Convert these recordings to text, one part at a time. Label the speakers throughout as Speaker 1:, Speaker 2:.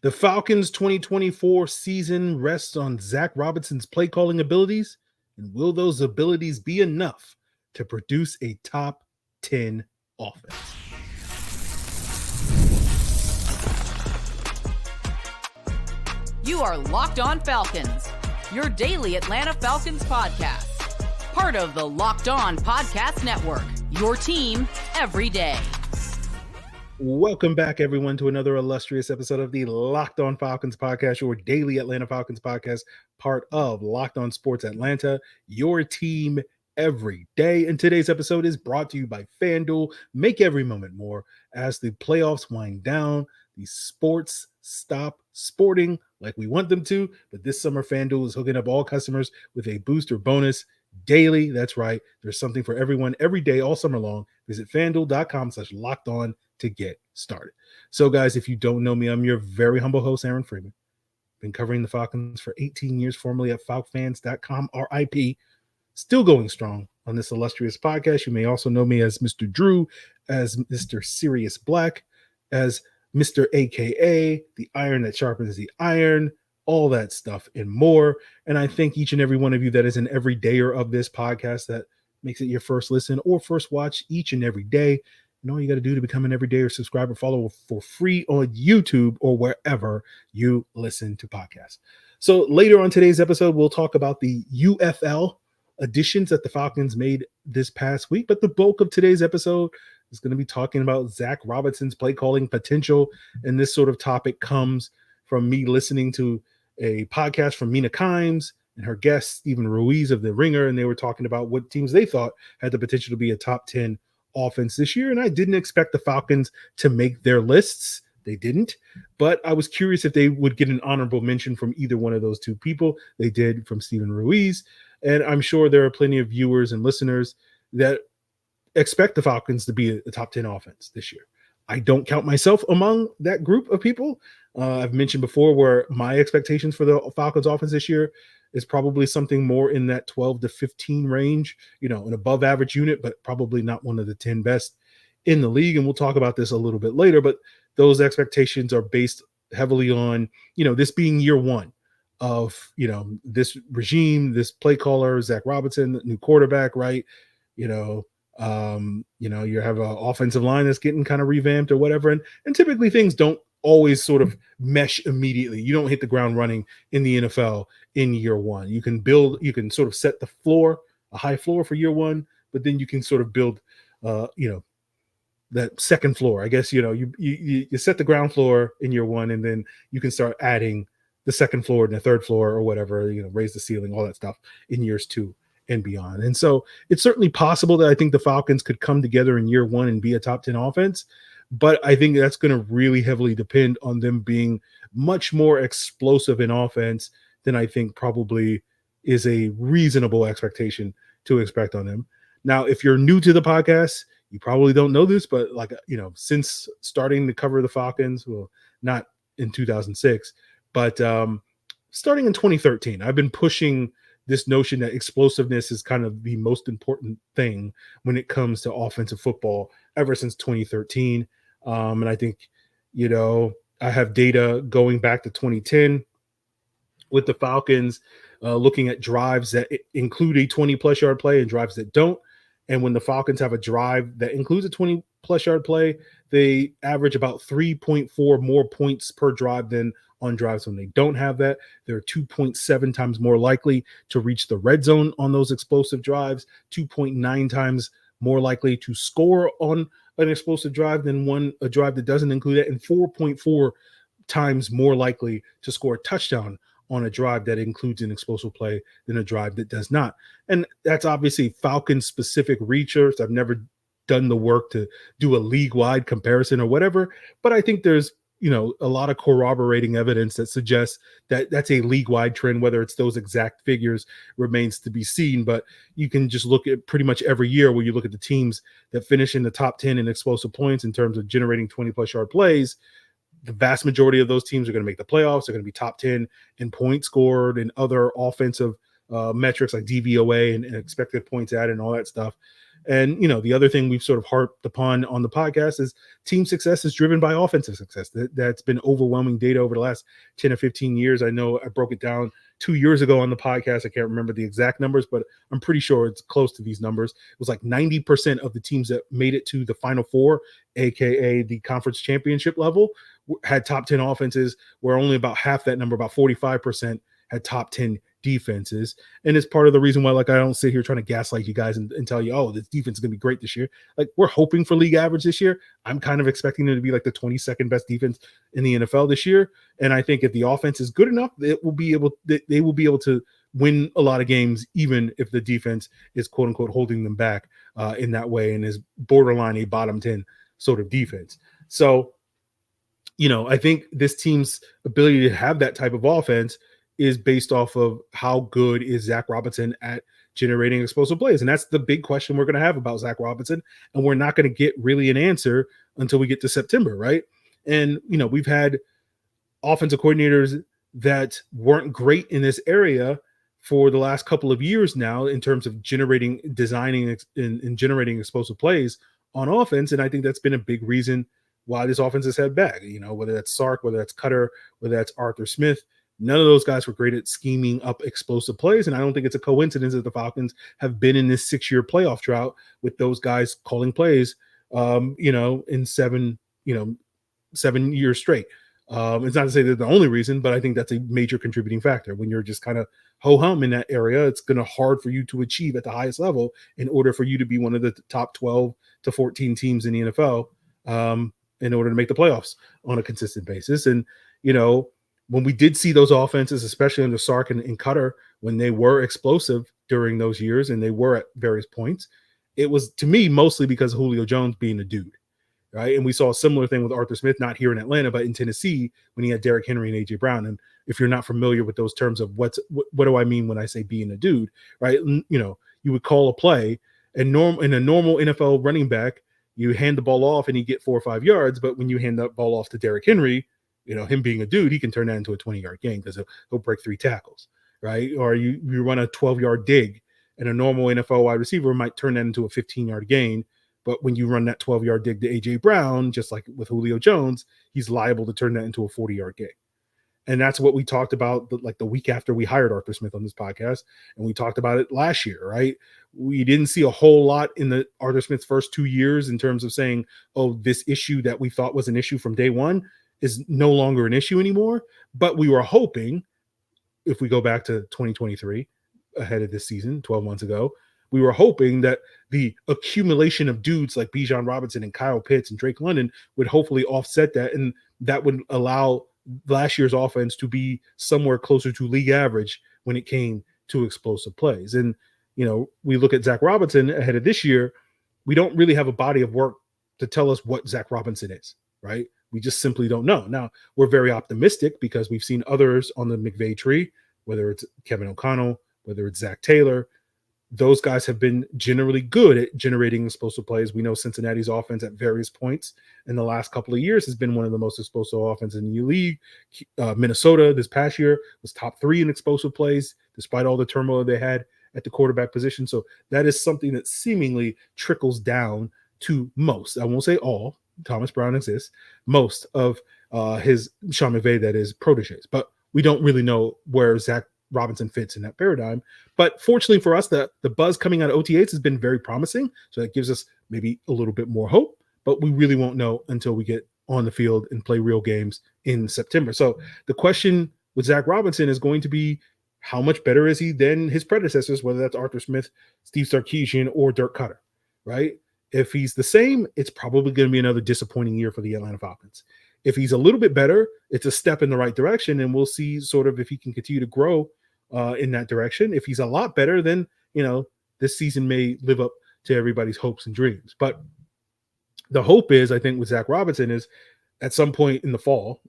Speaker 1: The Falcons' 2024 season rests on Zac Robinson's play calling abilities, and will those abilities be enough to produce a top 10 offense?
Speaker 2: You are Locked On Falcons, your daily Atlanta Falcons podcast. Part of the Locked On Podcast Network, your team every day.
Speaker 1: Welcome back, everyone, to another illustrious episode of the Locked On Falcons podcast, your daily Atlanta Falcons podcast, part of Locked On Sports Atlanta, your team every day. And today's episode is brought to you by FanDuel. Make every moment more as the playoffs wind down. The sports stop sporting like we want them to, but this summer FanDuel is hooking up all customers with a booster bonus daily. That's right. There's something for everyone every day, all summer long. Visit FanDuel.com/lockedon to get started. So, guys, if you don't know me, I'm your very humble host, Aaron Freeman. Been covering the Falcons for 18 years, formerly at FalcFans.com, RIP. Still going strong on this illustrious podcast. You may also know me as Mr. Drew, as Mr. Sirius Black, as Mr. AKA, the iron that sharpens the iron, all that stuff and more. And I thank each and every one of you that is an everydayer of this podcast that makes it your first listen or first watch each and every day. And all you got to do to become an everydayer subscriber, follow for free on YouTube or wherever you listen to podcasts. So later on today's episode, we'll talk about the UFL additions that the Falcons made this past week. But the bulk of today's episode is going to be talking about Zac Robinson's play calling potential. And this sort of topic comes from me listening to a podcast from Mina Kimes and her guest, Stephen Ruiz of The Ringer. And they were talking about what teams they thought had the potential to be a top 10 offense this year. And I didn't expect the Falcons to make their lists. They didn't, but I was curious if they would get an honorable mention from either one of those two people. They did, from Stephen Ruiz. And I'm sure there are plenty of viewers and listeners that expect the Falcons to be a top 10 offense this year. I don't count myself among that group of people. I've mentioned before where my expectations for the Falcons offense this year is probably something more in that 12 to 15 range, an above average unit, but probably not one of the 10 best in the league. And we'll talk about this a little bit later, but those expectations are based heavily on, this being year one of, this regime, this play caller, Zac Robinson, new quarterback, right? You have an offensive line that's getting kind of revamped or whatever. And typically things don't always sort of mesh immediately. You don't hit the ground running in the NFL in year one. You can sort of set the floor, a high floor for year one, but then you can sort of build, that second floor. I guess, you set the ground floor in year one, and then you can start adding the second floor and the third floor or whatever, raise the ceiling, all that stuff in years 2 and beyond. And so it's certainly possible that I think the Falcons could come together in year one and be a top 10 offense. But I think that's going to really heavily depend on them being much more explosive in offense than I think probably is a reasonable expectation to expect on them. Now, if you're new to the podcast, you probably don't know this, but since starting to cover the Falcons, well, not in 2006, but starting in 2013, I've been pushing this notion that explosiveness is kind of the most important thing when it comes to offensive football ever since 2013. And I think, I have data going back to 2010 with the Falcons, looking at drives that include a 20-plus yard play and drives that don't. And when the Falcons have a drive that includes a 20-plus yard play, they average about 3.4 more points per drive than on drives when they don't have that. They're 2.7 times more likely to reach the red zone on those explosive drives, 2.9 times more likely to score on an explosive drive than a drive that doesn't include it, and 4.4 times more likely to score a touchdown on a drive that includes an explosive play than a drive that does not. And that's obviously Falcon-specific research. I've never done the work to do a league-wide comparison or whatever, but I think there's a lot of corroborating evidence that suggests that that's a league-wide trend. Whether it's those exact figures remains to be seen, but you can just look at pretty much every year where you look at the teams that finish in the top 10 in explosive points in terms of generating 20-plus yard plays. The vast majority of those teams are going to make the playoffs. They're going to be top 10 in points scored and other offensive metrics like DVOA and expected points added and all that stuff. And, the other thing we've sort of harped upon on the podcast is team success is driven by offensive success. That's been overwhelming data over the last 10 or 15 years. I know I broke it down 2 years ago on the podcast. I can't remember the exact numbers, but I'm pretty sure it's close to these numbers. It was like 90% of the teams that made it to the Final Four, aka the conference championship level, had top 10 offenses, where only about half that number, about 45%, had top 10 defenses. And it's part of the reason why, like, I don't sit here trying to gaslight you guys and tell you, oh, this defense is going to be great this year. Like, we're hoping for league average this year. I'm kind of expecting them to be like the 22nd best defense in the NFL this year. And I think if the offense is good enough, they will be able to win a lot of games, even if the defense is quote unquote holding them back in that way and is borderline a bottom 10 sort of defense. So, I think this team's ability to have that type of offense is based off of how good is Zac Robinson at generating explosive plays. And that's the big question we're going to have about Zac Robinson. And we're not going to get really an answer until we get to September, right? And, we've had offensive coordinators that weren't great in this area for the last couple of years now in terms of designing and generating explosive plays on offense. And I think that's been a big reason why this offense has had bad, whether that's Sark, whether that's Cutter, whether that's Arthur Smith. None of those guys were great at scheming up explosive plays. And I don't think it's a coincidence that the Falcons have been in this 6-year playoff drought with those guys calling plays, in 7 years straight. It's not to say they're the only reason, but I think that's a major contributing factor. When you're just kind of ho-hum in that area, it's going to hard for you to achieve at the highest level in order for you to be one of the top 12 to 14 teams in the NFL in order to make the playoffs on a consistent basis. And, when we did see those offenses, especially under Sark and Cutter, when they were explosive during those years and they were at various points, it was, to me, mostly because of Julio Jones being a dude, right? And we saw a similar thing with Arthur Smith, not here in Atlanta, but in Tennessee when he had Derrick Henry and A.J. Brown. And if you're not familiar with those terms of what do I mean when I say being a dude, right? You would call a play, and in a normal NFL running back, you hand the ball off and you get 4 or 5 yards. But when you hand that ball off to Derrick Henry, him being a dude, he can turn that into a 20-yard gain because he'll break 3 tackles, right? Or you run a 12-yard dig, and a normal NFL wide receiver might turn that into a 15-yard gain. But when you run that 12-yard dig to A.J. Brown, just like with Julio Jones, he's liable to turn that into a 40-yard gain. And that's what we talked about the week after we hired Arthur Smith on this podcast. And we talked about it last year, right? We didn't see a whole lot in the Arthur Smith's first 2 years in terms of saying, oh, this issue that we thought was an issue from day one is no longer an issue anymore. But we were hoping, if we go back to 2023, ahead of this season, 12 months ago, we were hoping that the accumulation of dudes like Bijan Robinson and Kyle Pitts and Drake London would hopefully offset that. And that would allow last year's offense to be somewhere closer to league average when it came to explosive plays. And, we look at Zac Robinson ahead of this year, we don't really have a body of work to tell us what Zac Robinson is, right? We just simply don't know. Now, we're very optimistic because we've seen others on the McVay tree, whether it's Kevin O'Connell, whether it's Zach Taylor. Those guys have been generally good at generating explosive plays. We know Cincinnati's offense at various points in the last couple of years has been one of the most explosive offenses in the league. Minnesota this past year was top 3 in explosive plays, despite all the turmoil they had at the quarterback position. So that is something that seemingly trickles down to most. I won't say all. Thomas Brown exists. Most of his Sean McVay, that is, proteges. But we don't really know where Zac Robinson fits in that paradigm. But fortunately for us, the buzz coming out of OTAs has been very promising. So that gives us maybe a little bit more hope. But we really won't know until we get on the field and play real games in September. So the question with Zac Robinson is going to be, how much better is he than his predecessors, whether that's Arthur Smith, Steve Sarkisian, or Dirk Cutter, right? If he's the same, it's probably going to be another disappointing year for the Atlanta Falcons. If he's a little bit better, it's a step in the right direction, and we'll see sort of if he can continue to grow in that direction. If he's a lot better, then, this season may live up to everybody's hopes and dreams. But the hope is, I think, with Zac Robinson is at some point in the fall,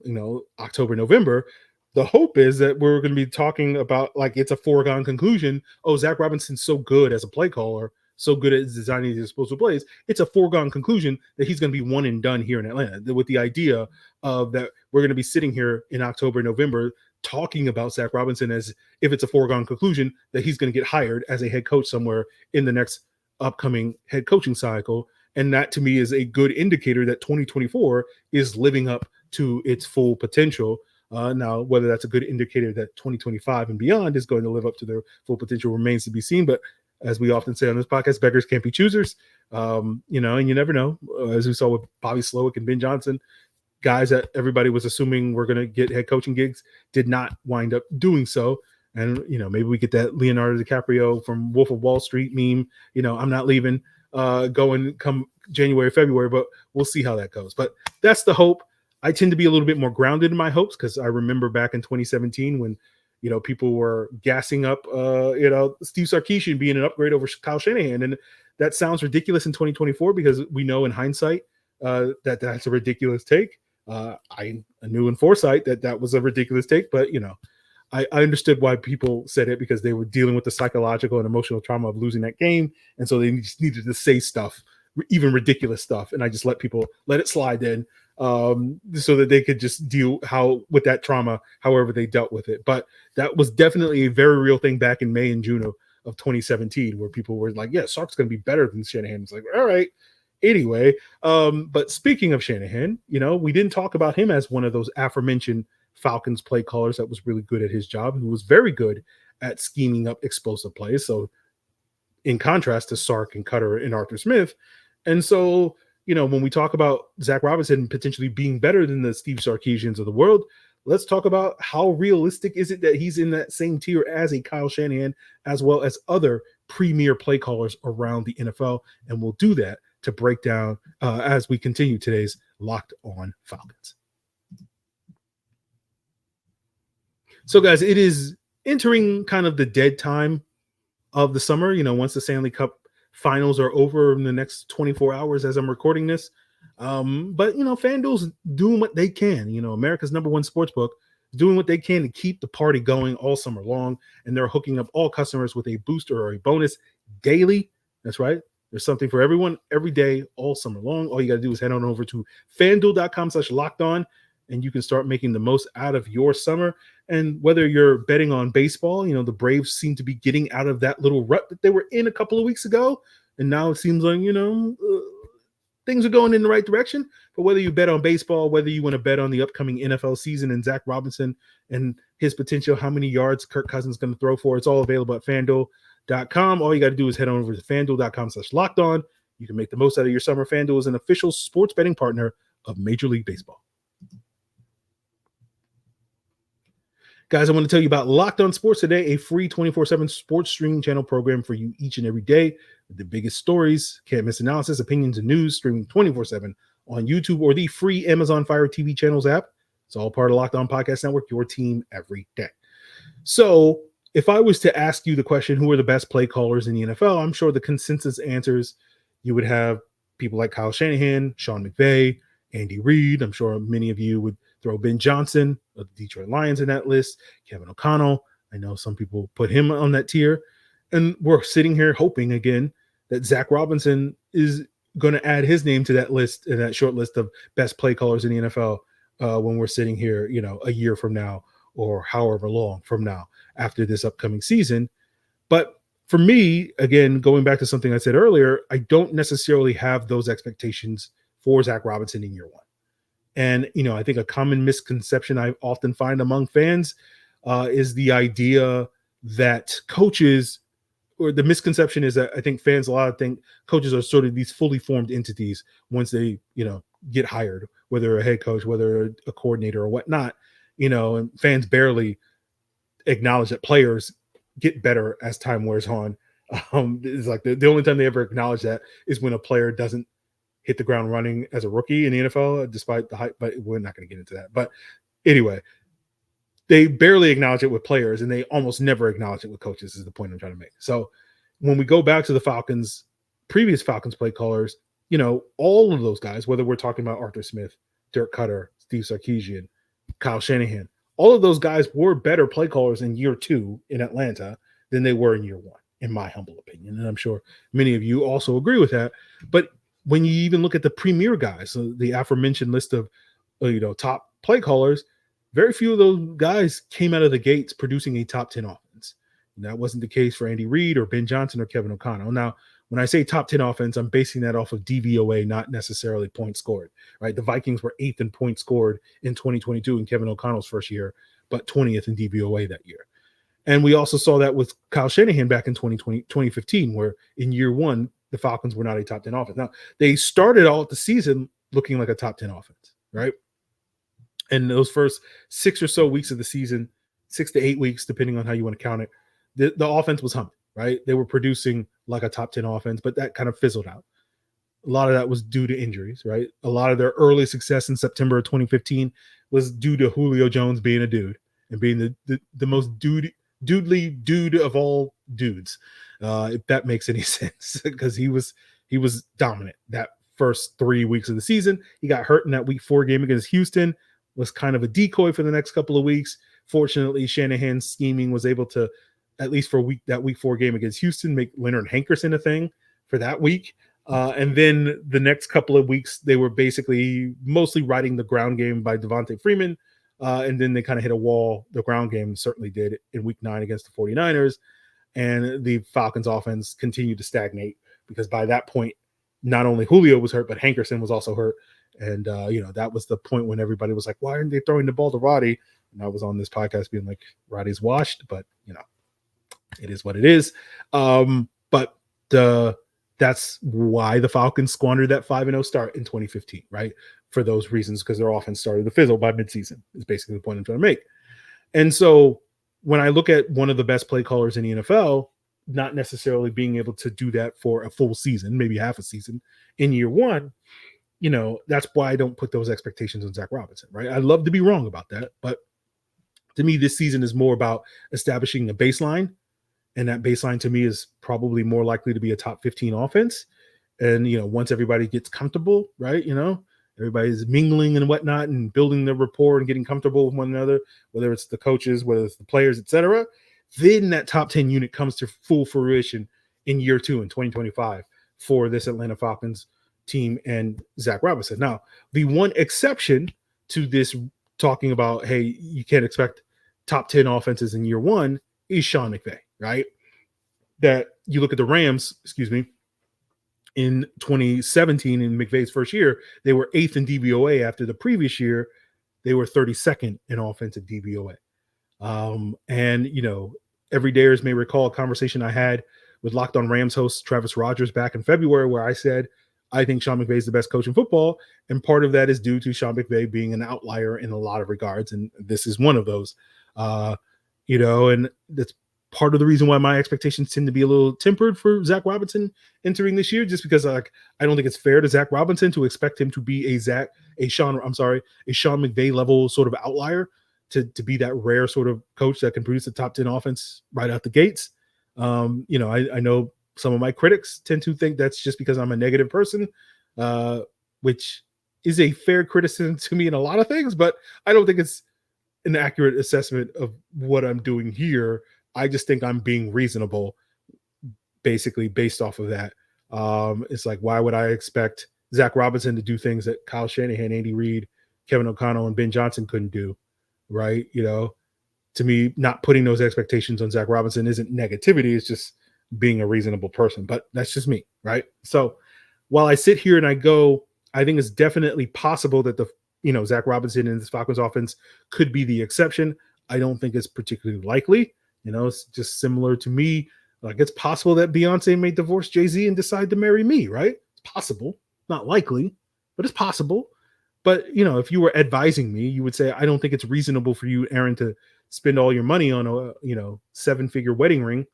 Speaker 1: October, November, the hope is that we're going to be talking about, like, it's a foregone conclusion. Oh, Zac Robinson's so good as a play caller, so good at designing these explosive plays. It's a foregone conclusion that he's going to be one and done here in Atlanta, with the idea of that we're going to be sitting here in October, November, talking about Zac Robinson as if it's a foregone conclusion that he's going to get hired as a head coach somewhere in the next upcoming head coaching cycle. And that to me is a good indicator that 2024 is living up to its full potential. Now, whether that's a good indicator that 2025 and beyond is going to live up to their full potential remains to be seen. But as we often say on this podcast, beggars can't be choosers. And you never know. As we saw with Bobby Slowick and Ben Johnson, guys that everybody was assuming were going to get head coaching gigs did not wind up doing so. And, maybe we get that Leonardo DiCaprio from Wolf of Wall Street meme, I'm not leaving, going come January, February, but we'll see how that goes. But that's the hope. I tend to be a little bit more grounded in my hopes because I remember back in 2017 when, people were gassing up, Steve Sarkisian being an upgrade over Kyle Shanahan. And that sounds ridiculous in 2024 because we know in hindsight that's a ridiculous take. I knew in foresight that was a ridiculous take, but, I understood why people said it because they were dealing with the psychological and emotional trauma of losing that game. And so they just needed to say stuff, even ridiculous stuff. And I just let it slide then so that they could just deal with that trauma, however they dealt with it. But that was definitely a very real thing back in May and June of 2017, where people were like, yeah, Sark's going to be better than Shanahan. It's like, all right. Anyway, but speaking of Shanahan, we didn't talk about him as one of those aforementioned Falcons play callers that was really good at his job, who was very good at scheming up explosive plays. So in contrast to Sark and Cutter and Arthur Smith. And so, when we talk about Zac Robinson potentially being better than the Steve Sarkisians of the world, let's talk about how realistic is it that he's in that same tier as a Kyle Shanahan, as well as other premier play callers around the NFL. And we'll do that to break down as we continue today's Locked On Falcons. So, guys, it is entering kind of the dead time of the summer. Once the Stanley Cup finals are over in the next 24 hours as I'm recording this. But, FanDuel's doing what they can. America's #1 sportsbook is doing what they can to keep the party going all summer long. And they're hooking up all customers with a booster or a bonus daily. That's right. There's something for everyone every day, all summer long. All you got to do is head on over to FanDuel.com/lockedon, and you can start making the most out of your summer. And whether you're betting on baseball, the Braves seem to be getting out of that little rut that they were in a couple of weeks ago. And now it seems like, things are going in the right direction. But whether you bet on baseball, whether you want to bet on the upcoming NFL season and Zac Robinson and his potential, how many yards Kirk Cousins is going to throw for, it's all available at FanDuel.com. All you got to do is head on over to FanDuel.com/lockedon. You can make the most out of your summer. FanDuel is an official sports betting partner of Major League Baseball. Guys, I want to tell you about Locked On Sports Today, a free 24/7 sports streaming channel program for you each and every day. With the biggest stories, can't miss analysis, opinions, and news streaming 24/7 on YouTube or the free Amazon Fire TV channels app. It's all part of Locked On Podcast Network, your team every day. So if I was to ask you the question, who are the best play callers in the NFL, I'm sure the consensus answers, you would have people like Kyle Shanahan, Sean McVay, Andy Reid. I'm sure many of you would throw Ben Johnson of the Detroit Lions in that list, Kevin O'Connell. I know some people put him on that tier. And we're sitting here hoping again that Zac Robinson is going to add his name to that list, in that short list of best play callers in the NFL when we're sitting here, a year from now or however long from now after this upcoming season. But for me, again, going back to something I said earlier, I don't necessarily have those expectations for Zac Robinson in year one. And, I think a common misconception I often find among fans is the idea that coaches, or the misconception is that I think fans a lot think coaches are sort of these fully formed entities once they, get hired, whether a head coach, whether a coordinator or whatnot, and fans barely acknowledge that players get better as time wears on. It's like the only time they ever acknowledge that is when a player doesn't hit the ground running as a rookie in the NFL, despite the hype, but we're not going to get into that. But anyway, they barely acknowledge it with players, and they almost never acknowledge it with coaches, is the point I'm trying to make. So when we go back to the Falcons, previous Falcons play callers, all of those guys, whether we're talking about Arthur Smith, Dirk Cutter, Steve Sarkisian, Kyle Shanahan, all of those guys were better play callers in year two in Atlanta than they were in year one, in my humble opinion. And I'm sure many of you also agree with that. But when you even look at the premier guys, so the aforementioned list of top play callers, very few of those guys came out of the gates producing a top 10 offense. And that wasn't the case for Andy Reid or Ben Johnson or Kevin O'Connell. Now, When I say top 10 offense, I'm basing that off of DVOA, not necessarily points scored, right? The Vikings were 8th in points scored in 2022 in Kevin O'Connell's first year, but 20th in DVOA that year. And we also saw that with Kyle Shanahan back in 2015, where in year one, the Falcons were not a top 10 offense. Now, they started out the season looking like a top 10 offense, right? And those first 6 or so weeks of the season, 6 to 8 weeks, depending on how you want to count it, the offense was humming, right? They were producing like a top 10 offense, but that kind of fizzled out. A lot of that was due to injuries, right? A lot of their early success in September of 2015 was due to Julio Jones being a dude and being the most dudely dude of all dudes, if that makes any sense, because he was dominant that first 3 weeks of the season. He got hurt in that week 4 game against Houston, was kind of a decoy for the next couple of weeks. Fortunately, Shanahan's scheming was able to, at least for that week 4 game against Houston, make Leonard Hankerson a thing for that week. And then the next couple of weeks, they were basically mostly riding the ground game by Devontae Freeman. And then they kind of hit a wall. The ground game certainly did in week 9 against the 49ers. And the Falcons offense continued to stagnate because by that point, not only Julio was hurt, but Hankerson was also hurt. And, that was the point when everybody was like, why aren't they throwing the ball to Roddy? And I was on this podcast being like, Roddy's washed, but, it is what it is. That's why the Falcons squandered that 5-0 start in 2015, right? For those reasons, because their offense started to fizzle by midseason, is basically the point I'm trying to make. And so when I look at one of the best play callers in the NFL, not necessarily being able to do that for a full season, maybe half a season in year one, that's why I don't put those expectations on Zac Robinson, right? I'd love to be wrong about that, but to me, this season is more about establishing a baseline. And that baseline to me is probably more likely to be a top 15 offense. And, once everybody gets comfortable, right, everybody's mingling and whatnot and building their rapport and getting comfortable with one another, whether it's the coaches, whether it's the players, etc., then that top 10 unit comes to full fruition in year 2 in 2025 for this Atlanta Falcons team and Zac Robinson. Now, the one exception to this talking about, hey, you can't expect top 10 offenses in year 1 is Sean McVay, right? That you look at the Rams, in 2017, in McVay's first year, they were 8th in DVOA. After the previous year, they were 32nd in offensive DVOA. Every dayers may recall a conversation I had with Locked On Rams host Travis Rogers back in February, where I said, I think Sean McVay is the best coach in football. And part of that is due to Sean McVay being an outlier in a lot of regards. And this is one of those, and that's part of the reason why my expectations tend to be a little tempered for Zac Robinson entering this year, just because I don't think it's fair to Zac Robinson to expect him to be a Sean McVay level sort of outlier, to be that rare sort of coach that can produce a top 10 offense right out the gates. I know some of my critics tend to think that's just because I'm a negative person, which is a fair criticism to me in a lot of things, but I don't think it's an accurate assessment of what I'm doing here. I just think I'm being reasonable, basically based off of that. It's like, why would I expect Zac Robinson to do things that Kyle Shanahan, Andy Reid, Kevin O'Connell, and Ben Johnson couldn't do, right? To me, not putting those expectations on Zac Robinson isn't negativity. It's just being a reasonable person, but that's just me, right? So while I sit here and I go, I think it's definitely possible that Zac Robinson and this Falcons offense could be the exception. I don't think it's particularly likely. It's just similar to me. Like, it's possible that Beyonce may divorce Jay-Z and decide to marry me, right? It's possible, not likely, but it's possible. But, if you were advising me, you would say, I don't think it's reasonable for you, Aaron, to spend all your money on a, 7-figure wedding ring.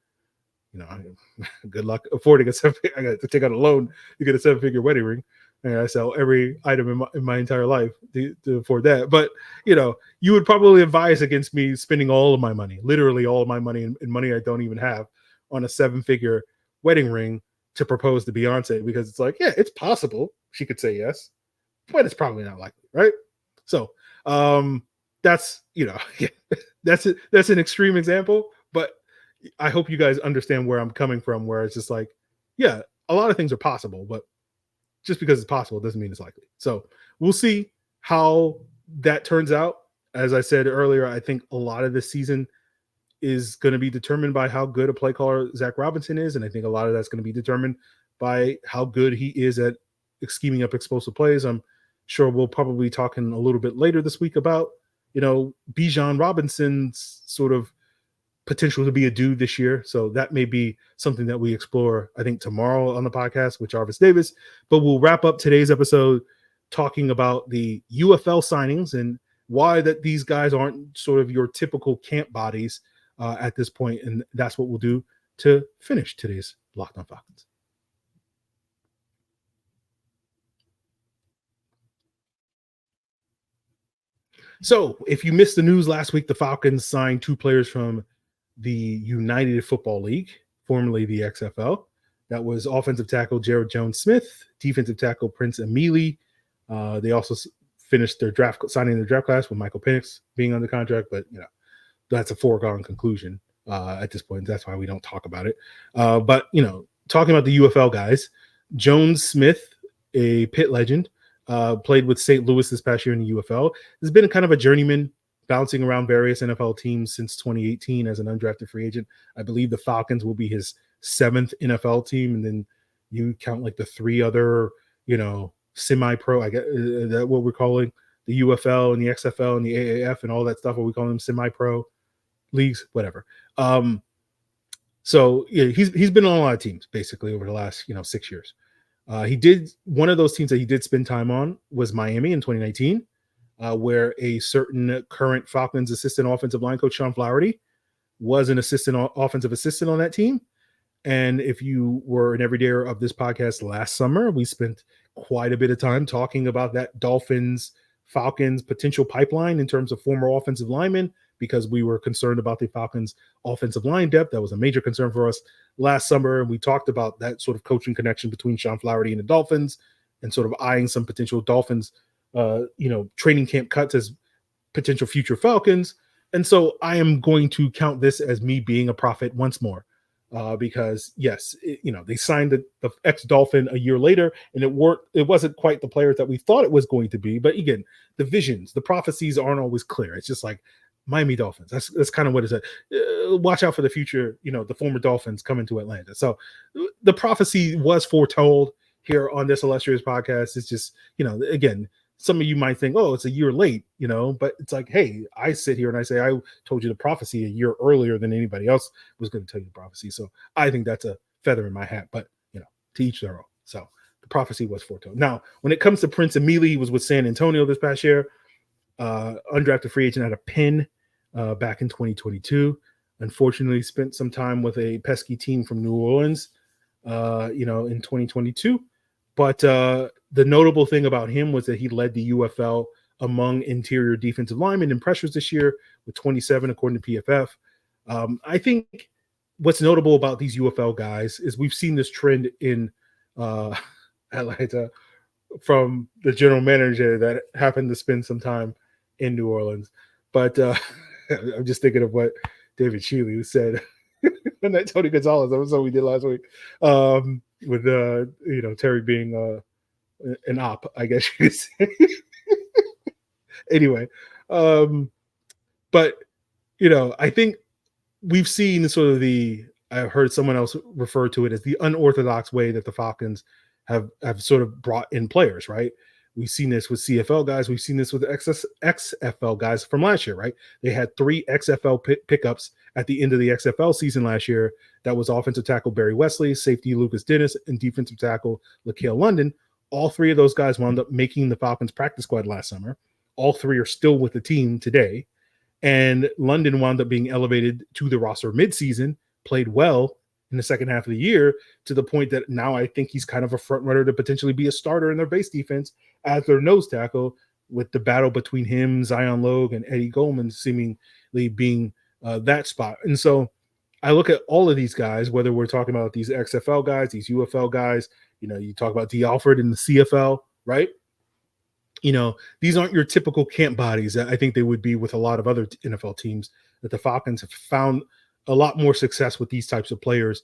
Speaker 1: Good luck affording I got to take out a loan to get a 7-figure wedding ring. And I sell every item in my entire life to afford that. But, you would probably advise against me spending all of my money, literally all of my money and money I don't even have, on a 7-figure wedding ring to propose to Beyonce, because it's like, yeah, it's possible she could say yes, but it's probably not likely, right? So that's, that's it. That's an extreme example, but I hope you guys understand where I'm coming from, where it's just like, yeah, a lot of things are possible, but just because it's possible doesn't mean it's likely. So we'll see how that turns out. As I said earlier, I think a lot of this season is going to be determined by how good a play caller Zac Robinson is. And I think a lot of that's going to be determined by how good he is at scheming up explosive plays. I'm sure we'll probably be talking a little bit later this week about, Bijan Robinson's sort of potential to be a dude this year. So that may be something that we explore, I think, tomorrow on the podcast with Jarvis Davis. But we'll wrap up today's episode talking about the UFL signings and why that these guys aren't sort of your typical camp bodies at this point. And that's what we'll do to finish today's Locked On Falcons. So if you missed the news last week, the Falcons signed 2 players from the United Football League, formerly the XFL. That was offensive tackle Jaryd Jones-Smith, defensive tackle Prince Emili. They also finished signing their draft class with Michael Penix being under contract, but that's a foregone conclusion at this point. That's why we don't talk about it. But talking about the UFL guys, Jones-Smith, a Pitt legend, played with St. Louis this past year in the UFL. Has been kind of a journeyman, bouncing around various NFL teams since 2018 as an undrafted free agent. I believe the Falcons will be his 7th NFL team, and then you count like the 3 other, semi-pro. I guess that what we're calling the UFL and the XFL and the AAF and all that stuff. What we call them semi-pro leagues, whatever. So yeah, he's been on a lot of teams basically over the last 6 years. He did one of those teams that he did spend time on was Miami in 2019. Where a certain current Falcons assistant offensive line coach, Sean McVay, was an offensive assistant on that team. And if you were an everydayer of this podcast last summer, we spent quite a bit of time talking about that Falcons potential pipeline in terms of former offensive linemen, because we were concerned about the Falcons offensive line depth. That was a major concern for us last summer. And we talked about that sort of coaching connection between Sean McVay and the Dolphins and sort of eyeing some potential Dolphins training camp cuts as potential future Falcons. And so I am going to count this as me being a prophet once more, because yes, they signed the ex-Dolphin a year later, and it wasn't quite the players that we thought it was going to be. But again, the visions, the prophecies aren't always clear. It's just like Miami Dolphins. That's kind of what it is. Watch out for the future, the former Dolphins coming to Atlanta. So the prophecy was foretold here on this illustrious podcast. It's just, again, some of you might think, oh, it's a year late, but it's like, hey, I sit here and I say, I told you the prophecy a year earlier than anybody else was going to tell you the prophecy. So I think that's a feather in my hat, but, to each their own. So the prophecy was foretold. Now, when it comes to Prince Emili, he was with San Antonio this past year, undrafted free agent out of Penn back in 2022. Unfortunately, spent some time with a pesky team from New Orleans, in 2022. But the notable thing about him was that he led the UFL among interior defensive linemen in pressures this year with 27, according to PFF. I think what's notable about these UFL guys is we've seen this trend in Atlanta from the general manager that happened to spend some time in New Orleans. But I'm just thinking of what David Shealy said in that Tony Gonzalez episode we did last week, with Terry being an op, I guess you could say. Anyway, but I think we've seen sort of I've heard someone else refer to it as the unorthodox way that the Falcons have sort of brought in players, right? We've seen this with CFL guys. We've seen this with XFL guys from last year, right? They had 3 XFL pickups at the end of the XFL season last year. That was offensive tackle Barry Wesley, safety Lucas Dennis, and defensive tackle LaCale London. All 3 of those guys wound up making the Falcons practice squad last summer. All 3 are still with the team today. And London wound up being elevated to the roster midseason, played well in the second half of the year, to the point that now I think he's kind of a front runner to potentially be a starter in their base defense as their nose tackle, with the battle between him, Zion Logue, and Eddie Goldman seemingly being that spot. And so I look at all of these guys, whether we're talking about these XFL guys, these UFL guys, you talk about D. Alford in the CFL, right? These aren't your typical camp bodies that I think they would be with a lot of other NFL teams, that the Falcons have found a lot more success with these types of players,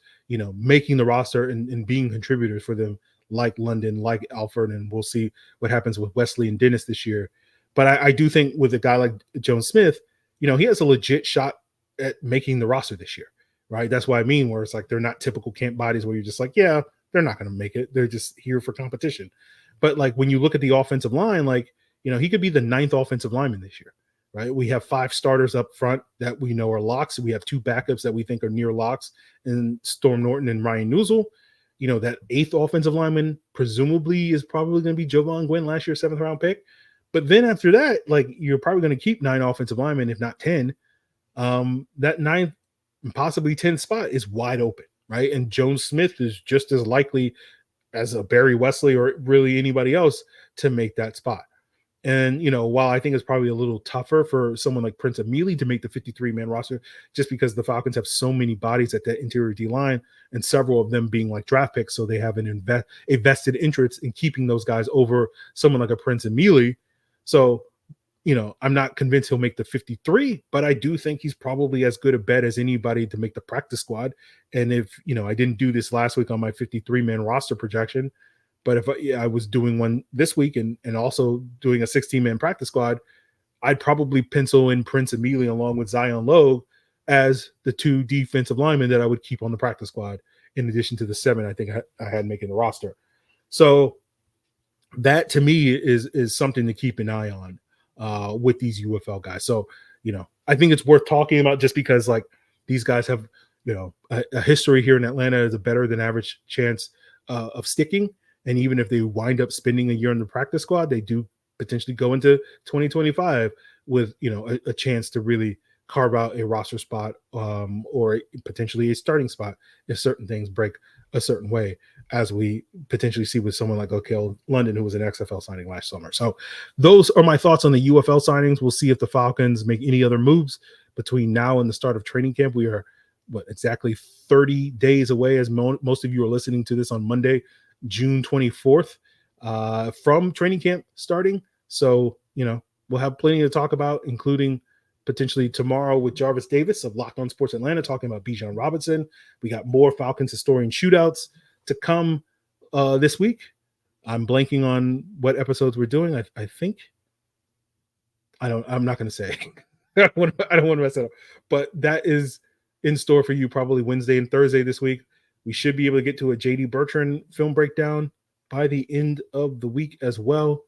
Speaker 1: making the roster and being contributors for them, like London, like Alford, and we'll see what happens with Wesley and Dennis this year. But I do think with a guy like Jones-Smith, he has a legit shot at making the roster this year, right? That's what I mean, where it's like they're not typical camp bodies where you're just like, yeah, they're not going to make it. They're just here for competition. But like when you look at the offensive line, like, he could be the 9th offensive lineman this year, right? We have 5 starters up front that we know are locks. We have 2 backups that we think are near locks, and Storm Norton and Ryan Newsel. That 8th offensive lineman presumably is probably going to be Javon Gwynn, last year's 7th round pick. But then after that, like, you're probably going to keep 9 offensive linemen, if not 10. That 9th and possibly 10th spot is wide open, right? And Jones-Smith is just as likely as a Barry Wesley or really anybody else to make that spot. And, while I think it's probably a little tougher for someone like Prince Emili to make the 53-man roster, just because the Falcons have so many bodies at that interior D-line, and several of them being like draft picks, so they have a vested interest in keeping those guys over someone like a Prince Emili. So, I'm not convinced he'll make the 53, but I do think he's probably as good a bet as anybody to make the practice squad. And if, I didn't do this last week on my 53-man roster projection, but if I was doing one this week and also doing a 16-man practice squad, I'd probably pencil in Prince Emili along with Zion Logue as the 2 defensive linemen that I would keep on the practice squad, in addition to the 7 I think I had making the roster. So that to me is something to keep an eye on with these UFL guys. So, I think it's worth talking about, just because like these guys have, a history here in Atlanta is a better than average chance of sticking. And even if they wind up spending a year in the practice squad, they do potentially go into 2025 with, a chance to really carve out a roster spot or potentially a starting spot if certain things break a certain way, as we potentially see with someone like O'Kale London, who was an XFL signing last summer. So those are my thoughts on the UFL signings. We'll see if the Falcons make any other moves between now and the start of training camp. We are exactly 30 days away, as most of you are listening to this on Monday, June 24th, from training camp starting. So, we'll have plenty to talk about, including potentially tomorrow with Jarvis Davis of Locked On Sports Atlanta talking about Bijan Robinson. We got more Falcons historian shootouts to come this week. I'm blanking on what episodes we're doing. I think I'm not going to say. I don't want to mess it up. But that is in store for you probably Wednesday and Thursday this week. We should be able to get to a JD Bertrand film breakdown by the end of the week as well.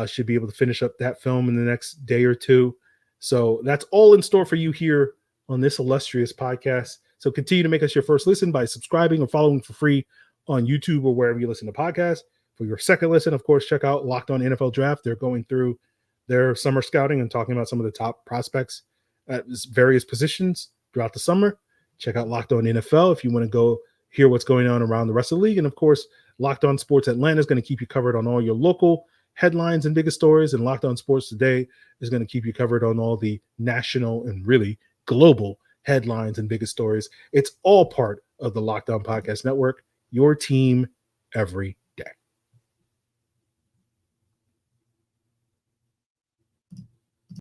Speaker 1: Should be able to finish up that film in the next day or two. So that's all in store for you here on this illustrious podcast. So continue to make us your first listen by subscribing or following for free on YouTube or wherever you listen to podcasts. For your second listen, of course, check out Locked On NFL Draft. They're going through their summer scouting and talking about some of the top prospects at various positions throughout the summer. Check out Locked On NFL if you want to go hear what's going on around the rest of the league. And of course, Locked On Sports Atlanta is going to keep you covered on all your local headlines and biggest stories. And Locked On Sports Today is going to keep you covered on all the national and really global headlines and biggest stories. It's all part of the Locked On Podcast Network, your team every